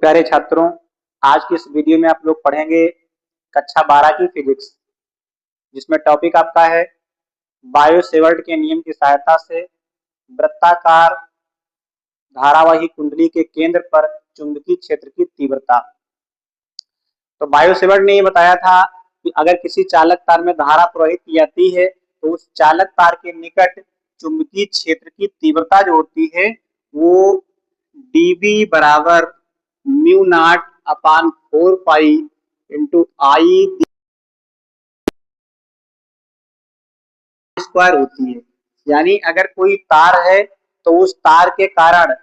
प्यारे छात्रों, आज की इस वीडियो में आप लोग पढ़ेंगे कक्षा 12 की फिजिक्स, जिसमें टॉपिक आपका है बायो सेवर्ट के नियम की सहायता से वृत्ताकार धारावाही कुंडली के केंद्र पर चुंबकीय क्षेत्र की तीव्रता। तो बायो सेवर्ट ने ये बताया था कि अगर किसी चालक तार में धारा प्रवाहित की जाती है तो उस चालक तार के निकट चुंबकीय क्षेत्र की तीव्रता जो होती है वो dB बराबर mu naught upon 4 pi into आई स्क्वायर होती है। यानी अगर कोई तार है तो उस तार के कारण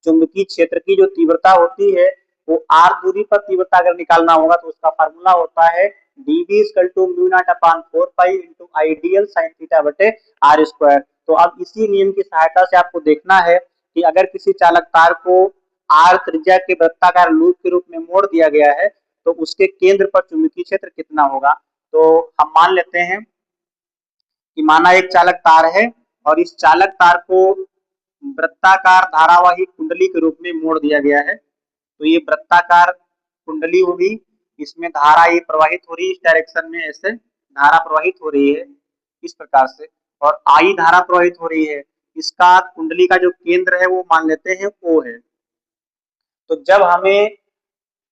चुंबकीय क्षेत्र की जो तीव्रता होती है वो r दूरी पर तीव्रता अगर निकालना होगा तो उसका फार्मूला होता है dB equal to mu naught upon 4 pi into ideal sine theta बटे r स्क्वायर। तो अब इसी नियम की सहायता से आपको देखना है कि अगर किसी चालक तार को r त्रिज्या के वृत्ताकार लूप के रूप में मोड़ दिया गया है तो उसके केंद्र पर चुंबकीय क्षेत्र कितना होगा। तो हम मान लेते हैं कि माना एक चालक तार है और इस चालक तार को वृत्ताकार धारावाही कुंडली के रूप में मोड़ दिया गया है। तो ये वृत्ताकार कुंडली होगी, इसमें धारा ये प्रवाहित हो रही है, इस डायरेक्शन में ऐसे धारा प्रवाहित हो रही है इस प्रकार से, और आई धारा प्रवाहित हो रही है। इसका कुंडली का जो केंद्र है वो मान लेते हैं O है। तो जब हमें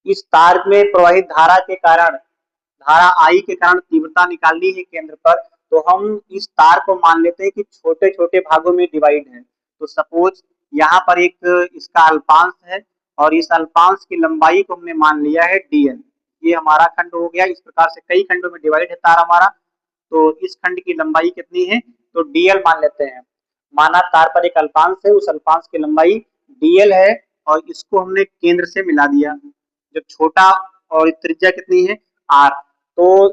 इस तार में प्रवाहित धारा के कारण, धारा आई के कारण तीव्रता निकालनी है केंद्र पर, तो हम इस तार को मान लेते हैं कि छोटे छोटे भागों में डिवाइड है। तो सपोज यहाँ पर एक इसका अल्पांश है और इस अल्पांश की लंबाई को हमने मान लिया है dl। ये हमारा खंड हो गया। इस प्रकार से कई खंडों में डिवाइड है तार हमारा। तो इस खंड की लंबाई कितनी है तो dl मान लेते हैं। माना तार पर एक अल्पांश है, उस अल्पांश की लंबाई dl है और इसको हमने केंद्र से मिला दिया जब छोटा, और त्रिज्या कितनी है r। तो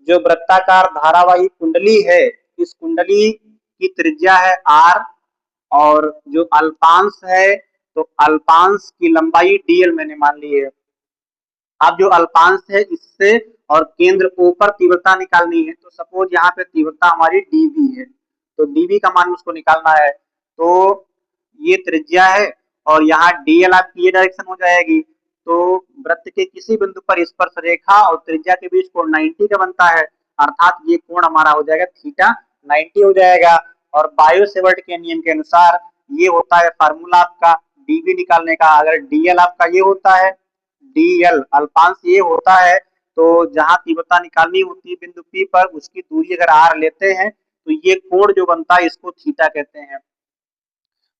जो वृत्ताकार धारावाही कुंडली है इस कुंडली की त्रिज्या है r और जो अल्पांश है तो अल्पांश की लंबाई dl मैंने मान ली है। अब जो अल्पांश है इससे और केंद्र O पर तीव्रता निकालनी है। तो सपोज यहाँ पे तीव्रता हमारी dB है, तो dB का मान उसको निकालना है। तो ये त्रिज्या है और यहाँ dl आपकी ये डायरेक्शन हो जाएगी। तो वृत्त के किसी बिंदु पर स्पर्श रेखा और त्रिज्या के बीच कोण 90 का बनता है, अर्थात ये कोण हमारा हो जाएगा थीटा 90 हो जाएगा। और बायो सेवर्ट के नियम के अनुसार ये होता है फार्मूला आपका dB निकालने का। अगर dl आपका ये होता है, dl अल्पांश ये होता है, तो जहां तीव्रता निकालनी होती है बिंदु P पर उसकी दूरी अगर r लेते हैं तो ये कोण जो बनता है इसको थीटा कहते हैं।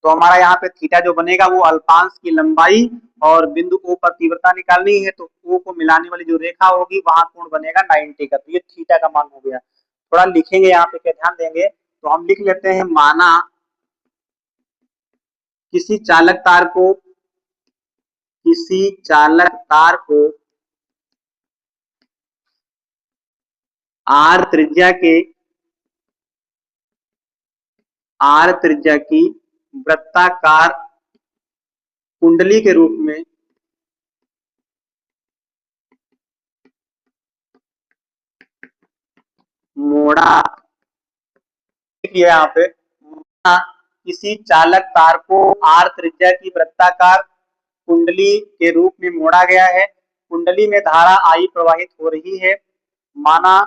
तो हमारा यहाँ पे थीटा जो बनेगा वो अल्पांश की लंबाई और बिंदु O पर तीव्रता निकालनी है, तो O को मिलाने वाली जो रेखा होगी वहां कोण बनेगा 90 का। तो ये थीटा का मान हो गया। थोड़ा लिखेंगे यहाँ पे, क्या ध्यान देंगे, तो हम लिख लेते हैं माना किसी चालक तार को r त्रिज्या की वृत्ताकार कुंडली के रूप में मोड़ा किया। यहाँ पे किसी चालक तार को r त्रिज्या की वृत्ताकार कुंडली के रूप में मोड़ा गया है। कुंडली में धारा I प्रवाहित हो रही है। माना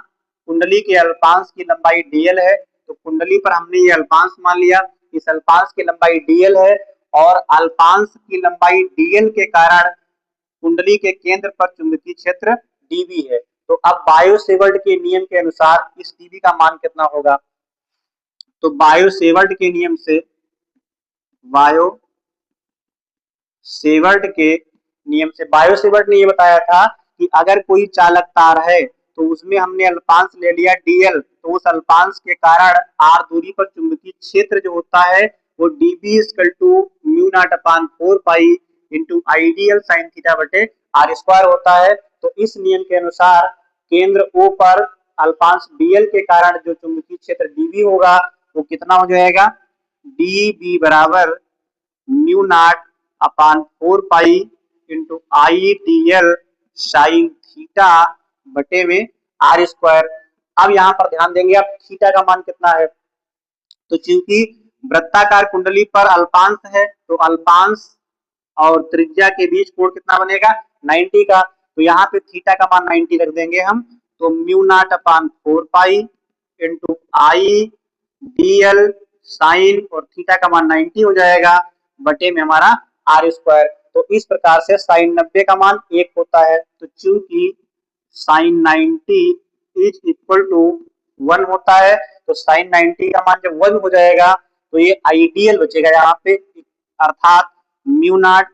कुंडली के अल्पांश की लंबाई dl है, तो कुंडली पर हमने ये अल्पांश मान लिया। इस अल्पांश की लंबाई dl है और अल्पांश की लंबाई dl के कारण कुंडली के केंद्र पर चुंबकीय क्षेत्र dB है। तो अब बायो सेवर्ट के नियम के अनुसार इस dB का मान कितना होगा। तो बायो सेवर्ट के बायो सेवर्ट ने ये बताया था कि अगर कोई चालक तार है तो उसमें हमने अल्पांश ले लिया dl, तो उस अल्पांश के कारण r दूरी पर चुंबकीय क्षेत्र जो होता है वो dB equal to mu naught upon 4 pi into ideal sine theta बटे r स्क्वायर होता है। तो इस नियम के अनुसार केंद्र O पर अल्पांश dl के कारण जो चुंबकीय क्षेत्र dB होगा वो कितना हो जाएगा, dB बराबर mu naught upon 4 pi into आई dl साइन थीटा बटे में r स्क्वायर। अब यहाँ पर ध्यान देंगे आप थीटा का मान कितना है। तो चूंकि वृत्ताकार कुंडली पर अल्पांश है तो अल्पांश और त्रिज्या के बीच कोण कितना बनेगा 90 का। तो यहाँ पे थीटा का मान 90 रख देंगे हम। तो mu naught upon 4 pi into I D L sine, और थीटा का मान 90 हो जाएगा, बटे में हमारा आर स्क्वायर। तो इस प्रकार से साइन 90 का मान 1 होता है। तो चूंकि साइन 90 इज इक्वल टू 1 होता है, तो साइन 90 का मान जब 1 हो जाएगा तो ये आइडियल बचेगा यहाँ पे, अर्थात mu naught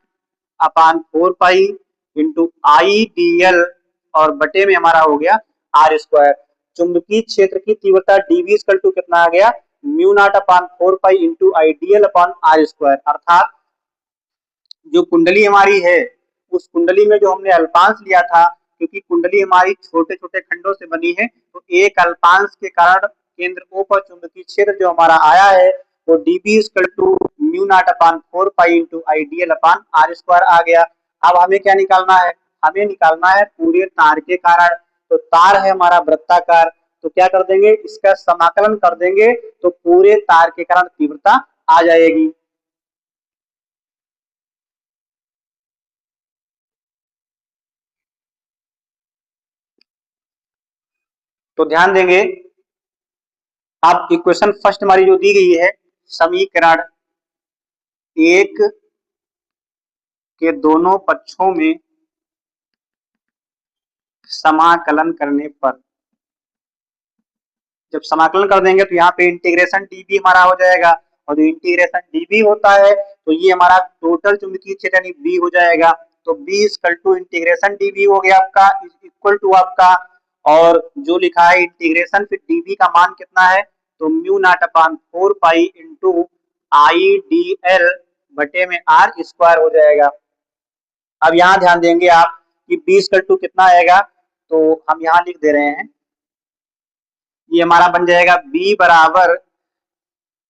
upon 4 pi into I D L, और बटे में हमारा हो गया आर स्क्वायर। चुंबकीय क्षेत्र की तीव्रता डीवी इक्वल टू कितना आ गया, mu naught upon 4 pi into I D L upon R square. अर्थात जो कुंडली हमारी है, उस कुंडली में जो हमने अल्पांश लिया था, क्योंकि कुंडली हमारी छोटे छोटे खंडों से बनी है, तो एक अल्पांश के कारण केंद्र O पर चुंबकीय क्षेत्र जो हमारा आया है वो dB equal to mu naught upon 4 pi into I D L upon R square आ गया। अब हमें क्या निकालना है, हमें निकालना है पूरे तार के कारण। तो तार है हमारा वृत्ताकार, तो क्या कर देंगे, इसका समाकलन कर देंगे तो पूरे तार के कारण तीव्रता आ जाएगी। तो ध्यान देंगे, आप इक्वेशन फर्स्ट हमारी जो दी गई है, समीकरण 1 के दोनों पक्षों में समाकलन करने पर, जब समाकलन कर देंगे तो यहाँ पे इंटीग्रेशन डीबी हमारा हो जाएगा, और जो इंटीग्रेशन डीबी होता है तो ये हमारा टोटल चुंबकीय क्षेत्र यानी बी हो जाएगा। तो B equal to integration DB हो गया आपका, इक्वल टू आपका, और जो लिखा है इंटीग्रेशन फिर डीबी का मान कितना है, तो mu naught upon 4 pi into I D L बटे में आर स्क्वायर हो जाएगा। अब यहाँ ध्यान देंगे आप कि बी इक्वल टू कितना आएगा, तो हम यहाँ लिख दे रहे हैं, ये हमारा बन जाएगा b बराबर,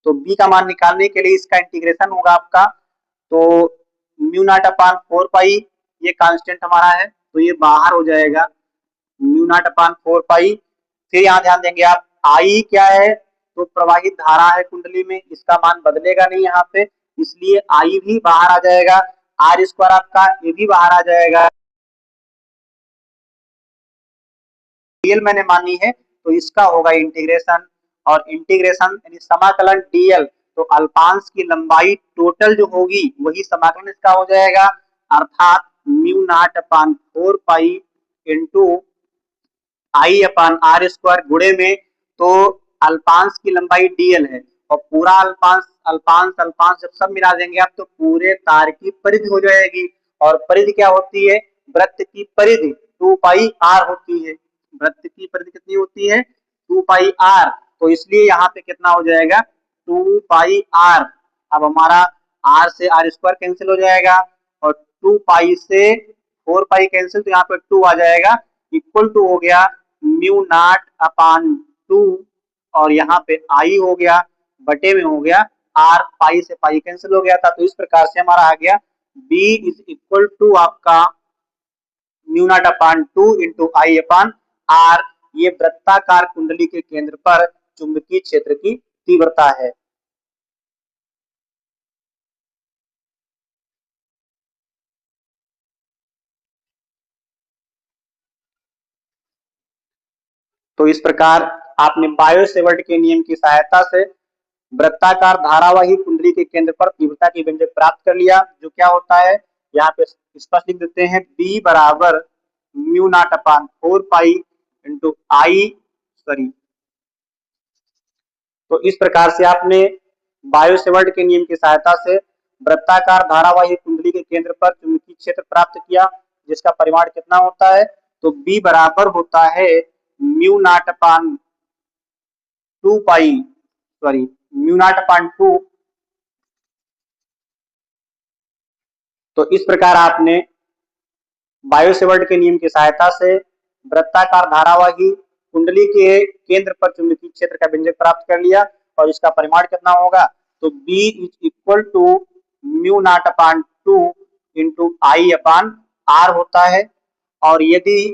तो b का मान निकालने के लिए इसका इंटीग्रेशन होगा आपका, तो म्यू नॉट अपान 4 पाई, ये कांस्टेंट हमारा है तो ये बाहर हो जाएगा, म्यू नॉट अपान 4 पाई। फिर यहाँ ध्यान देंगे आप, आई क्या है, तो प्रवाहित धारा है कुंडली में, इसका मान बदलेगा नहीं यहाँ पे, इसलिए आई भी बाहर आ जाएगा, आर स्क्वायर आपका ये भी बाहर आ जाएगा। डीएल मैंने मानी है तो इसका होगा इंटीग्रेशन, और इंटीग्रेशन यानी समाकलन डीएल, तो अल्पांश की लंबाई टोटल जो होगी वही समाकलन इसका हो जाएगा, अर्थात mu naught upon 4 pi into I upon R square गुणे में, तो अल्पांश की लंबाई डीएल है, और पूरा अल्पांश अल्पांश अल्पांश जब सब मिला देंगे आप तो पूरे तार की परिधि हो जाएगी। और परिधि क्या होती है, वृत्त की परिधि 2 पाई आर होती है, वृत्त की परिधि कितनी होती है 2 पाई आर, तो इसलिए यहाँ पे कितना हो जाएगा 2 पाई आर। अब हमारा आर से आर स्क्वायर कैंसिल हो जाएगा, और 2 पाई से 4 पाई कैंसिल, तो यहाँ पे 2 आ जाएगा, इक्वल टू हो गया म्यू नॉट अपान 2, और यहाँ पे आई हो गया, बटे में हो गया आर, पाई से पाई कैंसिल हो गया था, तो इस प्रकार से हमारा आ गया b इज इक्वल टू आपका mu naught upon 2 into I upon R. ये वृत्ताकार कुंडली के केंद्र पर चुंबकीय क्षेत्र की तीव्रता है। तो इस प्रकार आपने बायो सेवर्ट के नियम की सहायता से वृत्ताकार धारावाही कुंडली के केंद्र पर तीव्रता की व्यंजक प्राप्त कर लिया, जो क्या होता है यहाँ पे स्पष्ट लिख देते हैं, b बराबर mu naught upon 4 pi into आई, सॉरी, तो इस प्रकार से आपने बायो सेवर्ट के नियम की सहायता से वृत्ताकार धारावाही कुंडली के केंद्र पर चुंबकीय क्षेत्र प्राप्त किया, जिसका परिमाण कितना होता है, तो b बराबर होता है म्यू नॉट अपान 2 पाई, सॉरी, म्यू नॉट अपान 2। तो इस प्रकार आपने बायो सेवर्ट के नियम की सहायता से वृत्ताकार धारावाही कुंडली के केंद्र पर चुंबकीय क्षेत्र का व्यंजक प्राप्त कर लिया, और इसका परिमाण कितना होगा, तो b is equal to mu naught upon 2 into I upon R होता है। और यदि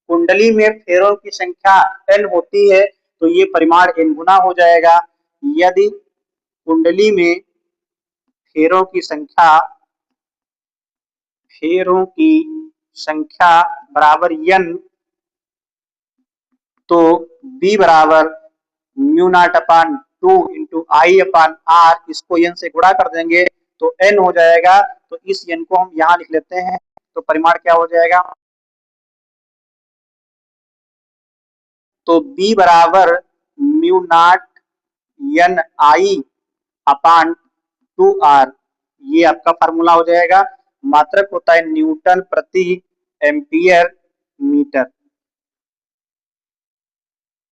कुंडली में फेरों की संख्या n होती है तो ये परिमाण n गुना हो जाएगा, यदि कुंडली में फेरों की संख्या फेरों की संख्या बराबर n, तो B बराबर mu naught upon 2 into I upon R, इसको n से गुणा कर देंगे तो n हो जाएगा। तो इस n को हम यहां लिख लेते हैं, तो परिमाण क्या हो जाएगा, तो B बराबर mu not n I upon 2r, ये आपका फार्मूला हो जाएगा। मात्रक होता है न्यूटन प्रति एम्पियर मीटर।